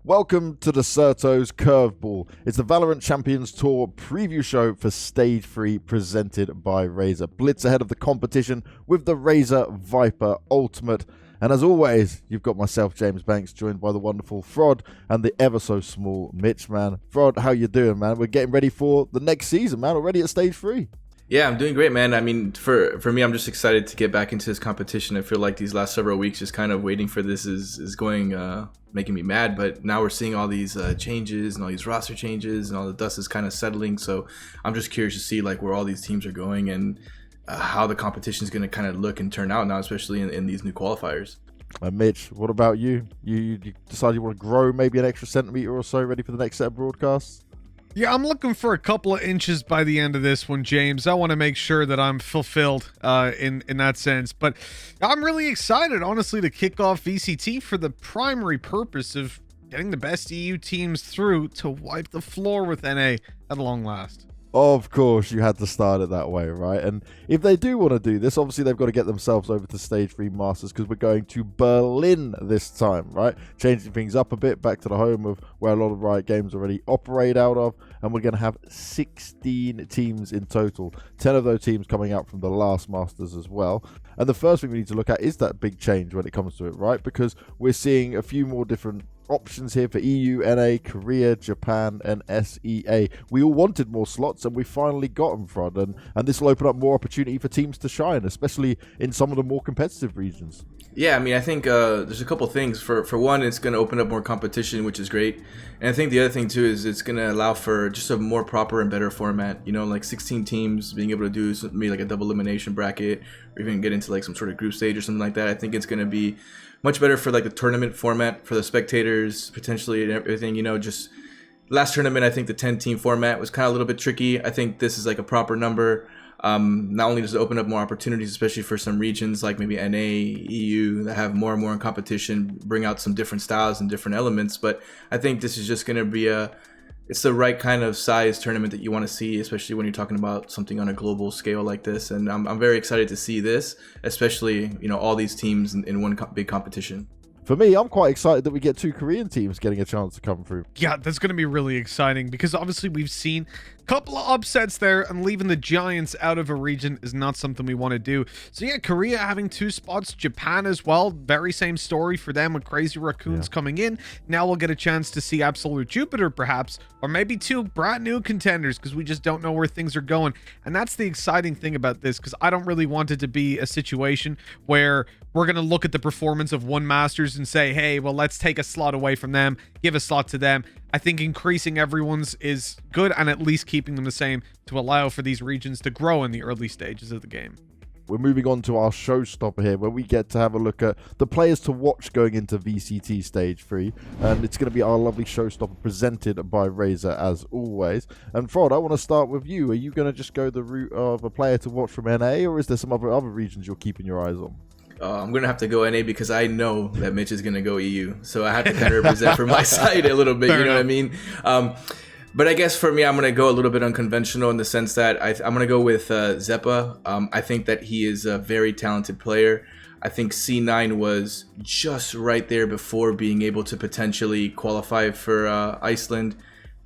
Welcome to the Certo's Curveball. It's the VALORANT Champions Tour preview show for Stage 3 presented by Razer. Blitz ahead of the competition with the Razer Viper Ultimate. And as always, you've got myself, James Banks, joined by the wonderful fRoD and the ever so small MitchMan. fRoD, how you doing, man? We're getting ready for the next season, man. Already at Stage 3. Yeah, I'm doing great, man. I mean, for me, I'm just excited to get back into this competition. I feel like these last several weeks just kind of waiting for this is going making me mad. But now we're seeing all these changes and all these roster changes and all the dust is kind of settling. So I'm just curious to see like where all these teams are going and how the competition is going to kind of look and turn out now, especially in these new qualifiers. Mitch, what about you? You decided you want to grow maybe an extra centimeter or so, ready for the next set of broadcasts? Yeah, I'm looking for a couple of inches by the end of this one, James. I want to make sure that I'm fulfilled in that sense. But I'm really excited, honestly, to kick off VCT for the primary purpose of getting the best EU teams through to wipe the floor with NA at long last. Of course, you had to start it that way, right? And if they do want to do this, obviously they've got to get themselves over to Stage 3 Masters because we're going to Berlin this time, right? Changing things up a bit, back to the home of where a lot of Riot Games already operate out of. And we're going to have 16 teams in total. 10 of those teams coming out from the last Masters as well. And the first thing we need to look at is that big change when it comes to it, right? Because we're seeing a few more different options here for EU, NA, Korea, Japan, and SEA. We all wanted more slots, and we finally got them, fRoD, and this will open up more opportunity for teams to shine, especially in some of the more competitive regions. Yeah, I mean, I think there's a couple things. For one, it's going to open up more competition, which is great. And I think the other thing, too, is it's going to allow for just a more proper and better format. You know, like 16 teams, being able to do maybe like a double elimination bracket, or even get into like some sort of group stage or something like that. I think it's going to be much better for like the tournament format, for the spectators, potentially, and everything. You know, just last tournament, I think the 10-team format was kind of a little bit tricky. I think this is like a proper number. Not only does it open up more opportunities, especially for some regions like maybe NA, EU, that have more and more in competition, bring out some different styles and different elements, but I think this is just going to be it's the right kind of size tournament that you want to see, especially when you're talking about something on a global scale like this. And I'm very excited to see this, especially, you know, all these teams in one big competition. For me, I'm quite excited that we get 2 Korean teams getting a chance to come through. Yeah, that's going to be really exciting because obviously we've seen a couple of upsets there, and leaving the Giants out of a region is not something we want to do. So yeah, Korea having 2 spots, Japan as well, very same story for them with Crazy Raccoons coming in. Now we'll get a chance to see Absolute Jupiter perhaps, or maybe 2 brand new contenders because we just don't know where things are going. And that's the exciting thing about this, because I don't really want it to be a situation where we're going to look at the performance of one Masters and say, hey, well, let's take a slot away from them, give a slot to them. I think increasing everyone's is good, and at least keeping them the same to allow for these regions to grow in the early stages of the game. We're moving on to our showstopper here, where we get to have a look at the players to watch going into VCT Stage 3. And it's going to be our lovely showstopper presented by Razer, as always. And fRoD, I want to start with you. Are you going to just go the route of a player to watch from NA, or is there some other regions you're keeping your eyes on? I'm going to have to go NA because I know that Mitch is going to go EU. So I have to kind of represent for my side a little bit, you know what I mean? But I guess for me, I'm going to go a little bit unconventional in the sense that I'm going to go with Xeppaa. I think that he is a very talented player. I think C9 was just right there before being able to potentially qualify for Iceland.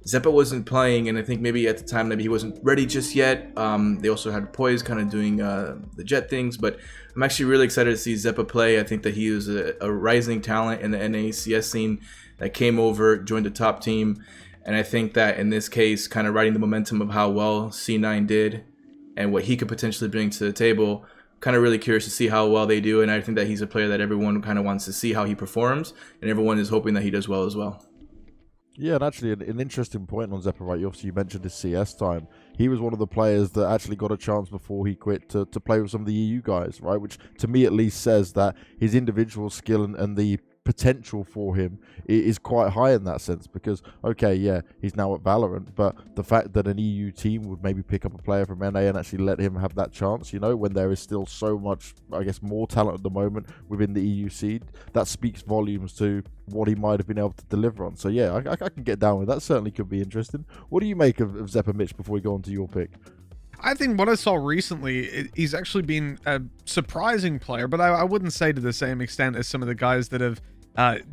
Xeppaa wasn't playing, and I think maybe at the time maybe he wasn't ready just yet. They also had Poise kind of doing the jet things, but I'm actually really excited to see Xeppaa play. I think that he was a rising talent in the NACS scene that came over, joined the top team, and I think that in this case, kind of riding the momentum of how well C9 did and what he could potentially bring to the table, kind of really curious to see how well they do, and I think that he's a player that everyone kind of wants to see how he performs, and everyone is hoping that he does well as well. Yeah, and actually an interesting point on Xeppaa, right? Obviously, you mentioned his CS time. He was one of the players that actually got a chance before he quit to play with some of the EU guys, right? Which, to me at least, says that his individual skill and the potential for him is quite high in that sense, because okay, yeah, he's now at VALORANT, but the fact that an EU team would maybe pick up a player from NA and actually let him have that chance, you know, when there is still so much, I guess, more talent at the moment within the EU seed, that speaks volumes to what he might have been able to deliver on. So yeah, I can get down with that. Certainly could be interesting. What do you make of Xeppaa, Mitch, before we go on to your pick? I think what I saw recently, he's actually been a surprising player, but I wouldn't say to the same extent as some of the guys that have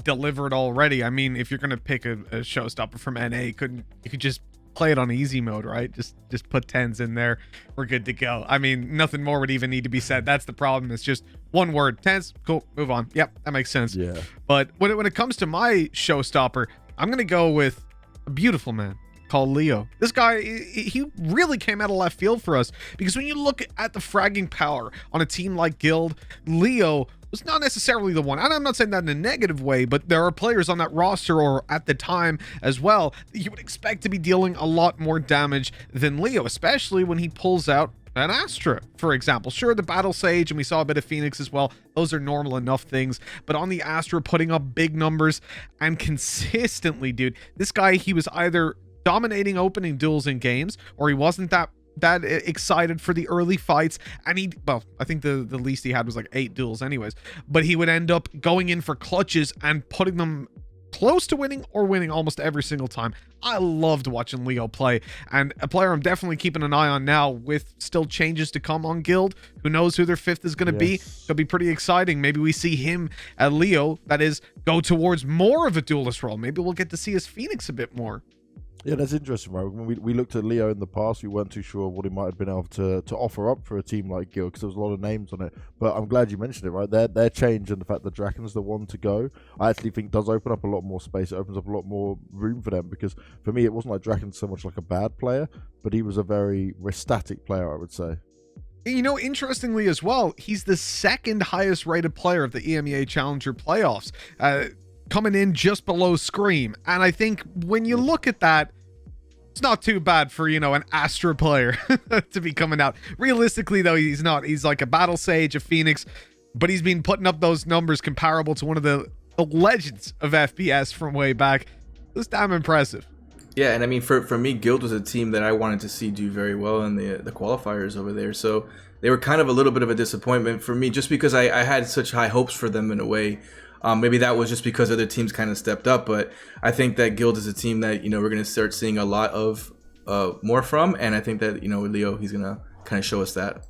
delivered already. I mean, if you're gonna pick a showstopper from NA, you could just play it on easy mode, right? Just put 10s in there, we're good to go. I mean, nothing more would even need to be said. That's the problem. It's just one word: 10s. Cool, move on. Yep, that makes sense. Yeah. But when it comes to my showstopper, I'm gonna go with a beautiful man called Leo. This guy, he really came out of left field for us, because when you look at the fragging power on a team like Guild, Leo was not necessarily the one. And I'm not saying that in a negative way, but there are players on that roster, or at the time as well, that you would expect to be dealing a lot more damage than Leo, especially when he pulls out an Astra, for example. Sure, the Battle Sage, and we saw a bit of Phoenix as well. Those are normal enough things. But on the Astra, putting up big numbers and consistently, dude, this guy, he was either dominating opening duels in games, or he wasn't that excited for the early fights, and well, I think the least he had was like 8 duels anyways, but he would end up going in for clutches and putting them close to winning or winning almost every single time. I loved watching Leo play, and a player I'm definitely keeping an eye on now, with still changes to come on Guild. Who knows who their 5th is going to be? Could be pretty exciting. Maybe we see him at Leo, that is, go towards more of a duelist role. Maybe we'll get to see his Phoenix a bit more. Yeah, that's interesting, right? When we looked at Leo in the past, we weren't too sure what he might have been able to offer up for a team like Guild, because there was a lot of names on it. But I'm glad you mentioned it, right? Their change, and the fact that Draken's the one to go, I actually think does open up a lot more space. It opens up a lot more room for them, because for me, it wasn't like Draken so much like a bad player, but he was a very static player, I would say. You know, interestingly as well, he's the 2nd highest rated player of the EMEA Challenger playoffs, coming in just below Scream. And I think when you look at that, it's not too bad for, you know, an Astra player to be coming out. Realistically, though, he's not. He's like a Battle Sage, a Phoenix, but he's been putting up those numbers comparable to one of the legends of FPS from way back. It was damn impressive. Yeah, and I mean, for me, Guild was a team that I wanted to see do very well in the qualifiers over there. So they were kind of a little bit of a disappointment for me, just because I had such high hopes for them in a way. Maybe that was just because other teams kind of stepped up, but I think that Guild is a team that, you know, we're going to start seeing a lot of more from, and I think that, you know, with Leo, he's going to kind of show us that.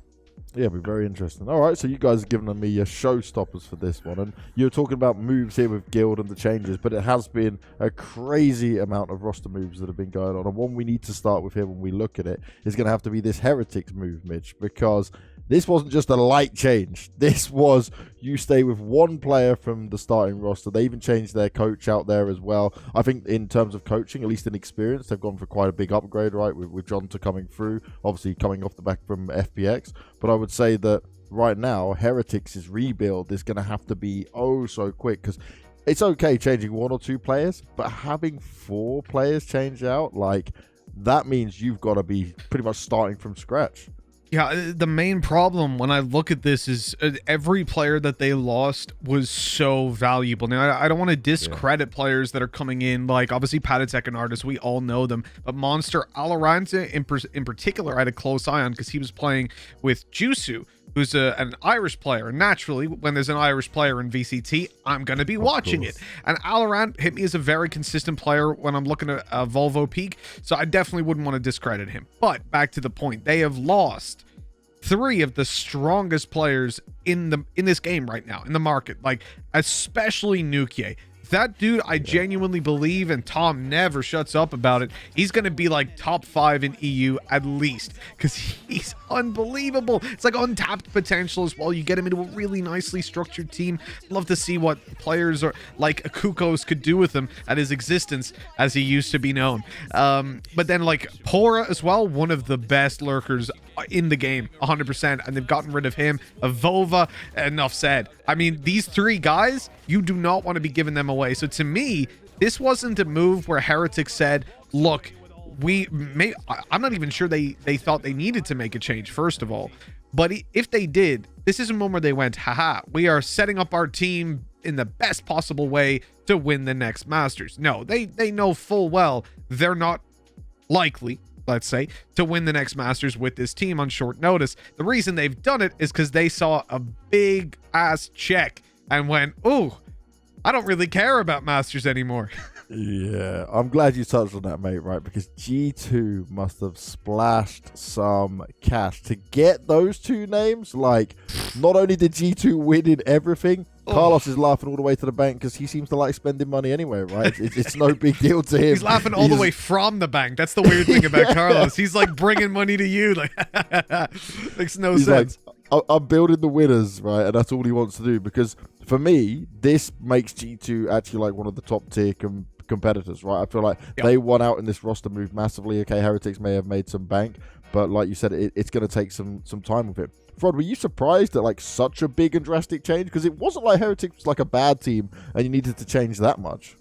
Yeah, it'll be very interesting. All right, so you guys have given me your showstoppers for this one, and you're talking about moves here with Guild and the changes, but it has been a crazy amount of roster moves that have been going on, and one we need to start with here when we look at it is going to have to be this Heretics move, Mitch, because this wasn't just a light change. This was, you stay with one player from the starting roster. They even changed their coach out there as well. I think in terms of coaching, at least in experience, they've gone for quite a big upgrade, right, with Jonta coming through, obviously coming off the back from FPX. But I would say that right now, Heretics' rebuild is going to have to be oh so quick, because it's okay changing 1 or 2 players, but having 4 players change out, like, that means you've got to be pretty much starting from scratch. Yeah, the main problem when I look at this is every player that they lost was so valuable. Now, I don't want to discredit players that are coming in, like obviously Patatek and Artis, we all know them, but Monster Alorante in particular I had a close eye on, because he was playing with Jusu, who's an Irish player. And naturally, when there's an Irish player in VCT, I'm going to be watching it. And Alorant hit me as a very consistent player when I'm looking at Volvo Peak, so I definitely wouldn't want to discredit him. But back to the point, they have lost 3 of the strongest players in this game right now, in the market, like especially Nukie. That dude, I genuinely believe, and Tom never shuts up about it, he's going to be like top 5 in EU at least, because he's unbelievable. It's like untapped potential as well. You get him into a really nicely structured team. Love to see what players are like Kukos could do with him at his existence as he used to be known. But then like Pora as well, one of the best lurkers in the game, 100%, and they've gotten rid of him. Vova, enough said. I mean, these 3 guys, you do not want to be giving them away. So to me, this wasn't a move where Heretics said, look, I'm not even sure they thought they needed to make a change, first of all. But if they did, this is a moment where they went, haha, we are setting up our team in the best possible way to win the next Masters. No, they know full well they're not likely, let's say, to win the next Masters with this team on short notice. The reason they've done it is because they saw a big ass check and went, ooh, I don't really care about Masters anymore. Yeah, I'm glad you touched on that, mate, right? Because G2 must have splashed some cash to get those 2 names. Like, not only did G2 win in everything, Carlos is laughing all the way to the bank because he seems to like spending money anyway, right? It's no big deal to him. He's laughing all the way from the bank. That's the weird thing about Carlos. He's like bringing money to you. Like, makes no sense. Like, I'm building the winners, right? And that's all he wants to do. Because for me, this makes G2 actually like one of the top tier competitors, right? I feel like they won out in this roster move massively. Okay, Heretics may have made some bank, but like you said, it's going to take some time with it. fRoD, were you surprised at like such a big and drastic change? Because it wasn't like Heretics was like a bad team and you needed to change that much.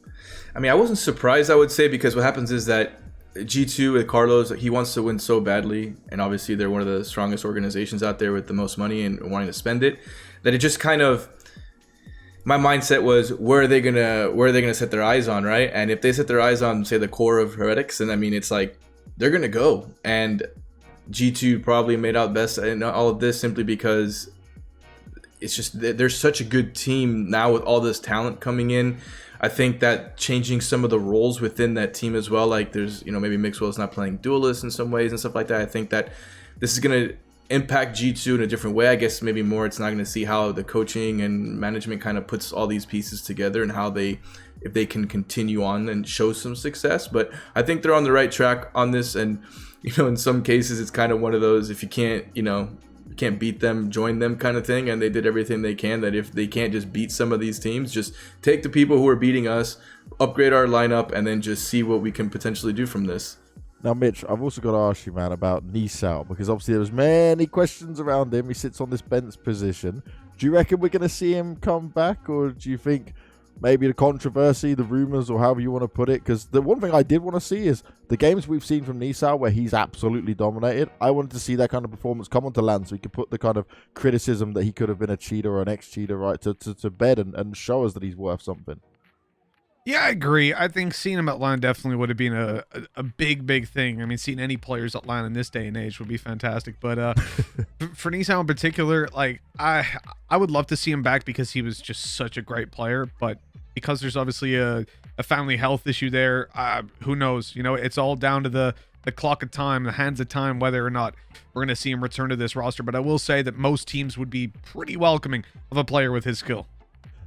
I mean, I wasn't surprised, I would say, because what happens is that G2 with Carlos, he wants to win so badly, and obviously they're one of the strongest organizations out there with the most money and wanting to spend it, that it just kind of, my mindset was, where are they gonna set their eyes on, right? And if they set their eyes on, say, the core of Heretics, then I mean, it's like they're gonna go. And G2 probably made out best in all of this simply because it's just there's such a good team now with all this talent coming in. I think that changing some of the roles within that team as well, like there's, maybe Mixwell is not playing duelist in some ways and stuff like that. I think that this is going to impact G2 in a different way. I guess maybe more it's not going to see how the coaching and management kind of puts all these pieces together and how if they can continue on and show some success. But I think they're on the right track on this. And, in some cases, it's kind of one of those, if you can't, can't beat them, join them kind of thing. And they did everything they can, that if they can't just beat some of these teams, just take the people who are beating us, upgrade our lineup, and then just see what we can potentially do from this. Now, Mitch, I've also got to ask you, man, about Nisao, because obviously there's many questions around him. He sits on this bench position. Do you reckon we're going to see him come back, or do you think maybe the controversy, the rumors, or however you want to put it? Because the one thing I did want to see is the games we've seen from Nisao where he's absolutely dominated. I wanted to see that kind of performance come onto LAN so he could put the kind of criticism that he could have been a cheater or an ex-cheater, right, to bed and show us that he's worth something. Yeah, I agree. I think seeing him at LAN definitely would have been a big thing. I mean, seeing any players at LAN in this day and age would be fantastic. But for Nisao in particular, like I would love to see him back because he was just such a great player. But because there's obviously a family health issue there, who knows? It's all down to the clock of time, the hands of time, whether or not we're going to see him return to this roster. But I will say that most teams would be pretty welcoming of a player with his skill.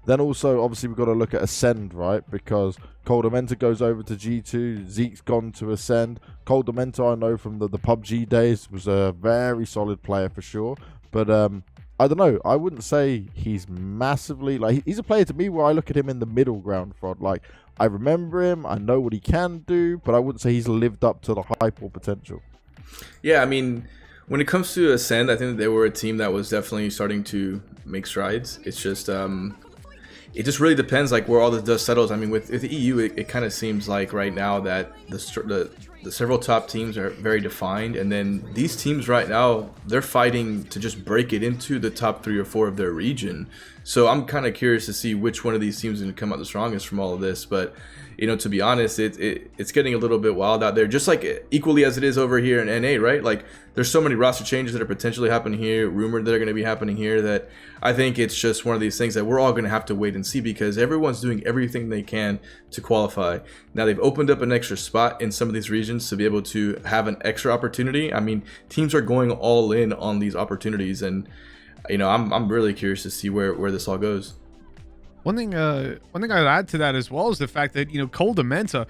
Then also, obviously, we've got to look at Ascend, right? Because Coldamenta goes over to G2. Zeke's gone to Ascend. Coldamenta, I know from the PUBG days, was a very solid player for sure. But I don't know. I wouldn't say he's massively... Like, he's a player to me where I look at him in the middle ground, fRoD. Like, I remember him. I know what he can do. But I wouldn't say he's lived up to the hype or potential. Yeah, I mean, when it comes to Ascend, I think that they were a team that was definitely starting to make strides. It's just... it just really depends, like, where all the dust settles. I mean, with the EU, it kind of seems like right now that the several top teams are very defined, and then these teams right now, they're fighting to just break it into the top 3 or 4 of their region. So I'm kind of curious to see which one of these teams is going to come out the strongest from all of this. But to be honest, it's getting a little bit wild out there, just like equally as it is over here in NA, right? Like, there's so many roster changes that are potentially happening here, rumored that are going to be happening here, that I think it's just one of these things that we're all going to have to wait and see, because everyone's doing everything they can to qualify. Now, they've opened up an extra spot in some of these regions to be able to have an extra opportunity. I mean, teams are going all in on these opportunities, and I'm really curious to see where this all goes. One thing I'd add to that as well is the fact that, Coldamenta,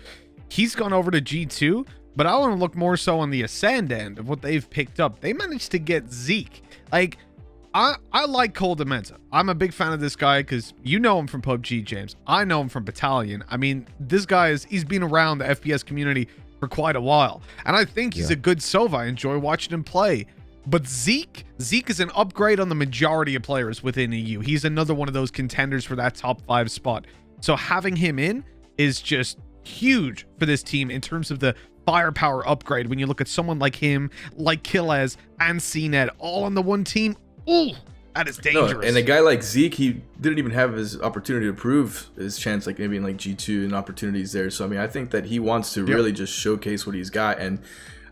he's gone over to G2, but I want to look more so on the Ascend end of what they've picked up. They managed to get Zeke. Like, I like Coldamenta. I'm a big fan of this guy because you know him from PUBG, James. I know him from Battalion. I mean, this guy he's been around the FPS community for quite a while, and I think he's a good Sova. I enjoy watching him play. But Zeke is an upgrade on the majority of players within EU. He's another one of those contenders for that top 5 spot. So having him in is just huge for this team in terms of the firepower upgrade. When you look at someone like him, like Killaz and CNET all on the one team, ooh, that is dangerous. No, and a guy like Zeke, he didn't even have his opportunity to prove his chance, like maybe in like G2 and opportunities there. So I mean, I think that he wants to really just showcase what he's got, and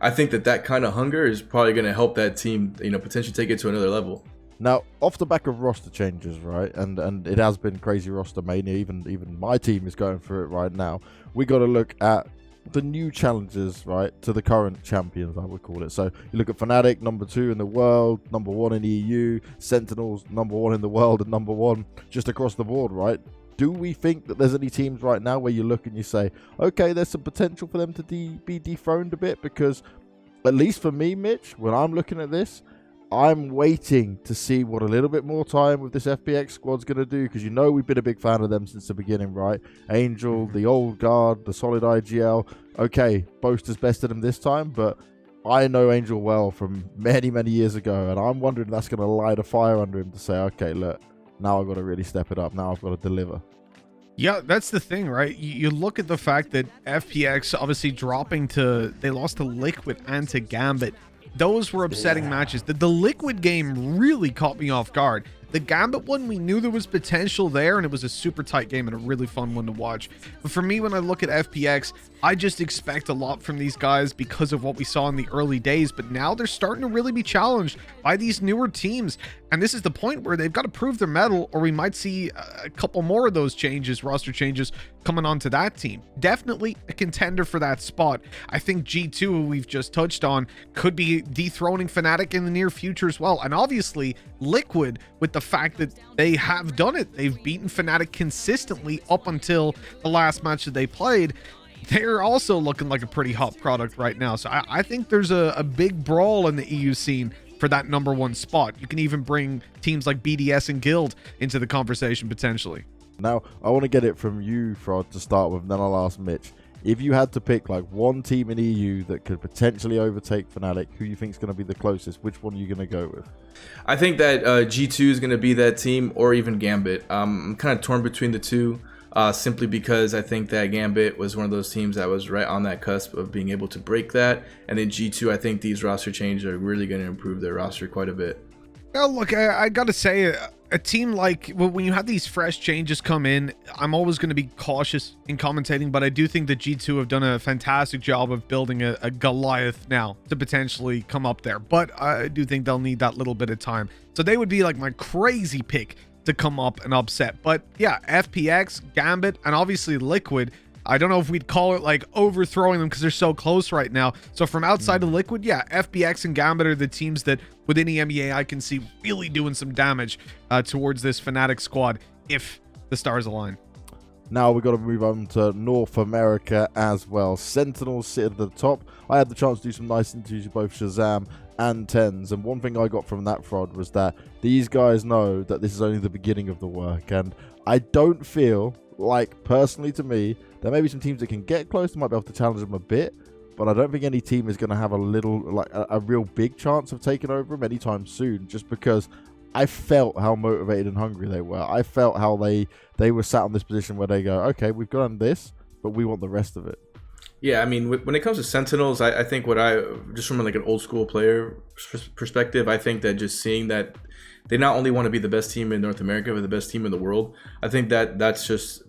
I think that kind of hunger is probably going to help that team, potentially take it to another level. Now, off the back of roster changes, right, and it has been crazy roster mania. Even my team is going through it right now. We got to look at the new challengers, right, to the current champions, I would call it. So you look at Fnatic, number 2 in the world, number 1 in EU, Sentinels, number 1 in the world, and number 1 just across the board, right? Do we think that there's any teams right now where you look and you say, okay, there's some potential for them to be dethroned a bit? Because at least for me, Mitch, when I'm looking at this, I'm waiting to see what a little bit more time with this FPX squad's going to do, because you know we've been a big fan of them since the beginning, right? Angel, the old guard, the solid IGL. Okay, Boaster's bested them this time, but I know Angel well from many, many years ago, and I'm wondering if that's going to light a fire under him to say, okay, look, now I've got to really step it up. Now I've got to deliver. Yeah, that's the thing, right? You look at the fact that FPX obviously dropping to, they lost to Liquid and to Gambit. Those were upsetting matches. The Liquid game really caught me off guard. The Gambit one, we knew there was potential there, and it was a super tight game and a really fun one to watch. But for me, when I look at FPX, I just expect a lot from these guys because of what we saw in the early days. But now they're starting to really be challenged by these newer teams. And this is the point where they've got to prove their mettle, or we might see a couple more of those changes, roster changes, coming onto that team. Definitely a contender for that spot. I think G2, who we've just touched on, could be dethroning Fnatic in the near future as well. And obviously, Liquid, with the fact that they have done it, they've beaten Fnatic consistently up until the last match that they played. They're also looking like a pretty hot product right now. So I think there's a big brawl in the EU scene for that number 1 spot. You can even bring teams like BDS and Guild into the conversation potentially. Now, I want to get it from you, fRoD, to start with, and then I'll ask Mitch. If you had to pick like one team in EU that could potentially overtake Fnatic, who you think is going to be the closest, which one are you going to go with? I think that G2 is going to be that team, or even Gambit. I'm kind of torn between the two, simply because I think that Gambit was one of those teams that was right on that cusp of being able to break that. And then G2, I think these roster changes are really going to improve their roster quite a bit. Well, look, I got to say, a team like, well, when you have these fresh changes come in, I'm always going to be cautious in commentating, but I do think that G2 have done a fantastic job of building a Goliath now to potentially come up there. But I do think they'll need that little bit of time. So they would be like my crazy pick to come up and upset. But yeah, FPX, Gambit, and obviously Liquid. I don't know if we'd call it like overthrowing them because they're so close right now. So from outside of Liquid, yeah, FPX and Gambit are the teams that within EMEA I can see really doing some damage towards this Fnatic squad if the stars align. Now we've got to move on to North America as well. Sentinels sit at the top. I had the chance to do some nice interviews with both Shazam and Tens, and one thing I got from that, fRoD, was that these guys know that this is only the beginning of the work, and I don't feel like, personally to me, there may be some teams that can get close, they might be able to challenge them a bit, but I don't think any team is going to have a little, like a real big chance of taking over them anytime soon, just because I felt how motivated and hungry they were. I felt how they were sat on this position where they go, okay, we've done this, but we want the rest of it. Yeah, I mean, when it comes to Sentinels, I think what I, just from like an old school player perspective, I think that just seeing that they not only want to be the best team in North America, but the best team in the world, I think that that's just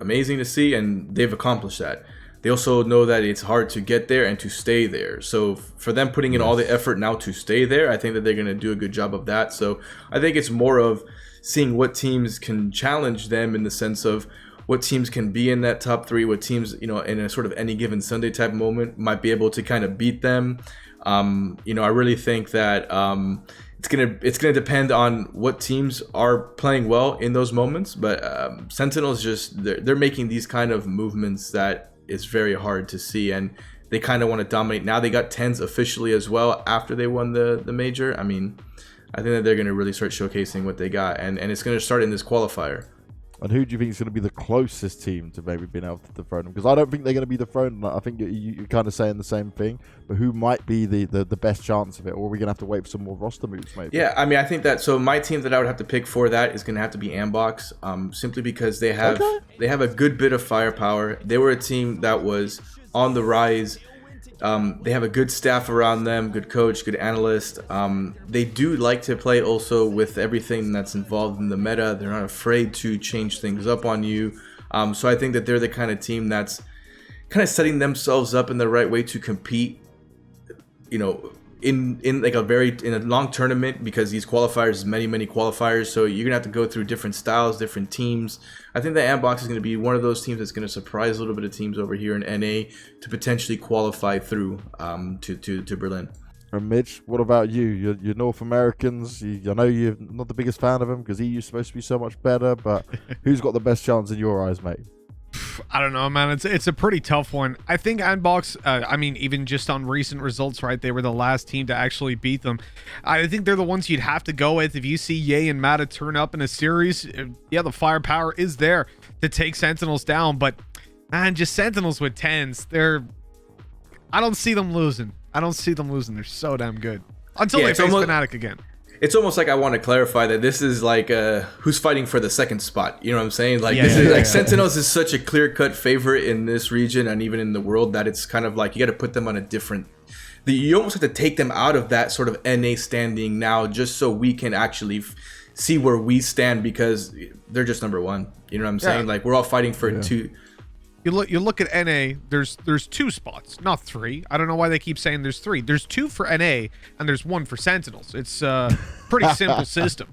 amazing to see, and they've accomplished that. They also know that it's hard to get there and to stay there. So for them putting in all the effort now to stay there, I think that they're going to do a good job of that. So I think it's more of seeing what teams can challenge them in the sense of what teams can be in that top 3, what teams, you know, in a sort of any given Sunday type moment might be able to kind of beat them. You know, I really think that it's gonna depend on what teams are playing well in those moments. But Sentinels just they're making these kind of movements that is very hard to see, and they kind of want to dominate. Now they got Tens officially as well after they won the major. I mean, I think that they're gonna really start showcasing what they got, and it's gonna start in this qualifier. And who do you think is going to be the closest team to maybe being able to dethrone them? Because I don't think they're going to be dethroned. I think you're kind of saying the same thing. But who might be the best chance of it? Or are we going to have to wait for some more roster moves, maybe? Yeah, I mean, I think that, so my team that I would have to pick for that is going to have to be Ambox, simply because they have a good bit of firepower. They were a team that was on the rise. They have a good staff around them, good coach, good analyst. They do like to play also with everything that's involved in the meta. They're not afraid to change things up on you. So I think that they're the kind of team that's kind of setting themselves up in the right way to compete, you know, in like in a long tournament, because these qualifiers, many qualifiers, so you're gonna have to go through different styles, different teams. I think that Ambox is going to be one of those teams that's going to surprise a little bit of teams over here in NA to potentially qualify through to Berlin. And Mitch, what about you? You're North Americans. I know you're not the biggest fan of them because EU's supposed to be so much better, but who's got the best chance in your eyes, mate? I don't know, man. It's a pretty tough one. I think Unbox, I mean, even just on recent results, right? They were the last team to actually beat them. I think they're the ones you'd have to go with. If you see Ye and Mata turn up in a series, yeah, the firepower is there to take Sentinels down. But, man, just Sentinels with 10s, I don't see them losing. They're so damn good. Until they face Fnatic again. It's almost like I want to clarify that this is like who's fighting for the second spot. You know what I'm saying? Like Sentinels is such a clear-cut favorite in this region and even in the world that it's kind of like you got to put them on a different. You almost have to take them out of that sort of NA standing now, just so we can actually see where we stand, because they're just number one. You know what I'm saying? Like we're all fighting for two. You look at NA, there's 2 spots, not 3. I don't know why they keep saying there's 3. There's 2 for NA and there's 1 for Sentinels. It's a pretty simple system.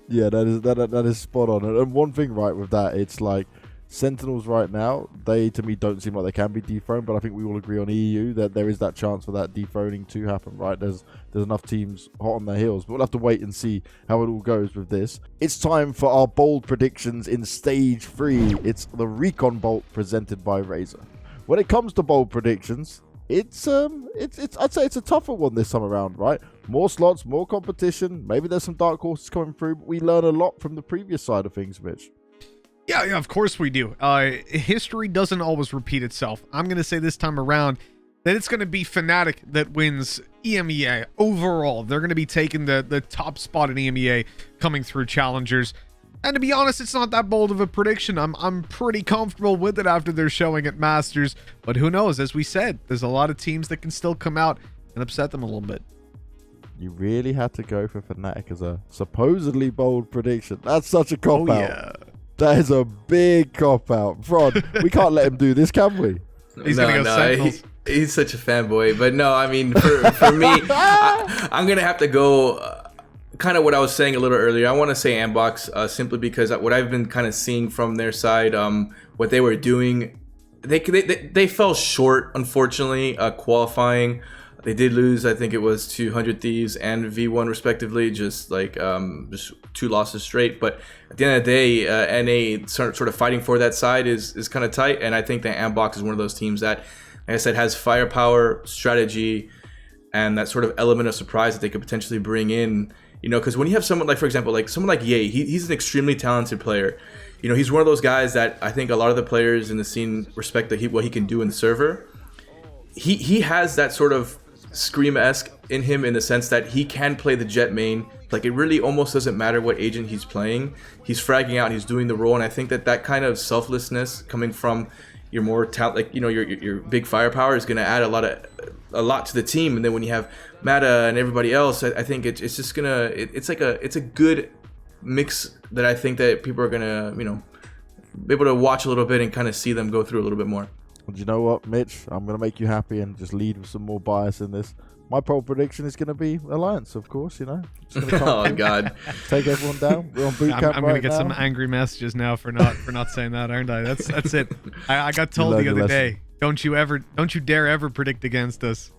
Yeah, that is spot on. And one thing right with that, it's like Sentinels right now, they to me don't seem like they can be dethroned, but I think we all agree on EU that there is that chance for that dethroning to happen, right? There's enough teams hot on their heels, but we'll have to wait and see how it all goes with this. It's time for our bold predictions in stage 3. It's the Recon Bolt presented by Razer. When it comes to bold predictions, it's I'd say it's a tougher one this time around, right? More slots, more competition. Maybe there's some dark horses coming through, but we learn a lot from the previous side of things, Mitch. Yeah, of course we do. History doesn't always repeat itself. I'm going to say this time around that it's going to be Fnatic that wins EMEA overall. They're going to be taking the top spot in EMEA coming through Challengers. And to be honest, it's not that bold of a prediction. I'm pretty comfortable with it after their showing at Masters. But who knows? As we said, there's a lot of teams that can still come out and upset them a little bit. You really had to go for Fnatic as a supposedly bold prediction. That's such a cop-out. Yeah. That is a big cop-out. fRoD, we can't let him do this, can we? He's going to go Sentinels. He's such a fanboy. But no, I mean, for me, I'm going to have to go kind of what I was saying a little earlier. I want to say Ambox simply because what I've been kind of seeing from their side, what they were doing, they fell short, unfortunately, qualifying. They did lose, I think it was to 100 Thieves and V1 respectively, just 2 losses straight. But at the end of the day, NA sort of fighting for that side is kind of tight. And I think that Ambox is one of those teams that, like I said, has firepower, strategy, and that sort of element of surprise that they could potentially bring in. You know, because when you have someone like, for example, like someone like Ye, he's an extremely talented player. You know, he's one of those guys that I think a lot of the players in the scene respect what he can do in the server. He has that sort of Scream-esque in him in the sense that he can play the jet main. Like, it really almost doesn't matter what agent he's playing. He's fragging out, he's doing the role, and I think that kind of selflessness coming from your more talent, like, you know, your big firepower is going to add a lot to the team. And then when you have Mata and everybody else, I think it's just gonna it's a good mix that I think that people are gonna, you know, be able to watch a little bit and kind of see them go through a little bit more. Well, do you know what, Mitch? I'm going to make you happy and just lead with some more bias in this. My poll prediction is going to be Alliance, of course, you know. Oh, God. Take everyone down. We're on boot camp I'm right going to get now. some angry messages now for not saying that, aren't I? That's it. I got told the other day, don't you dare ever predict against us.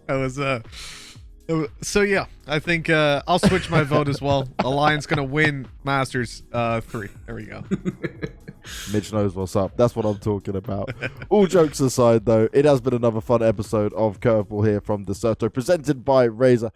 So yeah, I think I'll switch my vote as well. Alliance going to win Masters 3. There we go. Mitch knows what's up. That's what I'm talking about. All jokes aside, though, it has been another fun episode of Curveball here from Deserto, presented by Razer.